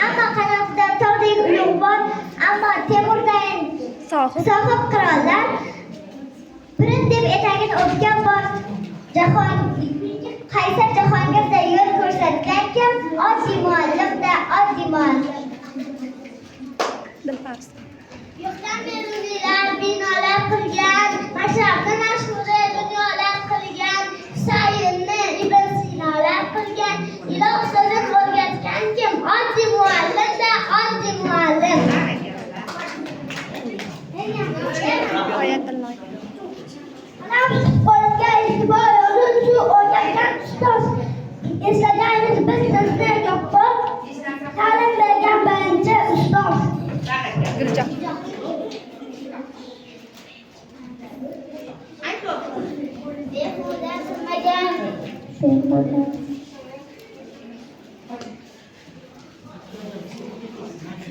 Ama kanatda tog'dek ulug' bor, ammo Temurdan sohib qirollar Pirim deb etagini o'pgan bor. Qaysar Jahongirda yo'l ko'rsatgan kim? Oddiy muallim-da, oddiy muallim. Yo'qdan berunilar binolar qilgan, mashriqni mashhuri dunyolar qilgan, Husaynni Ibn Sinolar qilgan, iloh so'zini o'rgatgan kim? Oddiy muallim-da, oddiy muallim. Qo'lga e'tibor yo'lin shu o'rgatgan ustoz. Eslaganimiz biz sizni ko'p ta'lim bergan birinchi ustoz.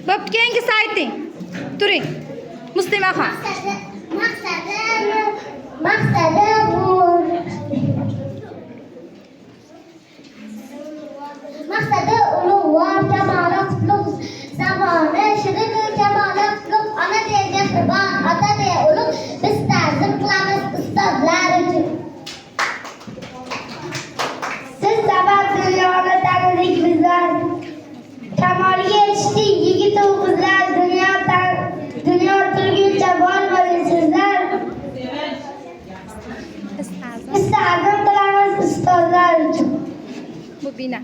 Bo'pti, keyingisi ayting. Turing. Muslimaxon. Maqsadi ulug'vor, kamoli qutlug', zamoni shirin kamoli qutlug', ona deya mehribon, ota deya ulug', biz ta'zim qilamiz ustozlar uchun. Siz sabab dunyoni tanidik bizlar, kamolga yetishdik yigit-u qizlar, dunyo turguncha bor bo'ling sizlar. Biz ta'zim qilamiz ustozlar uchun. Bu bina.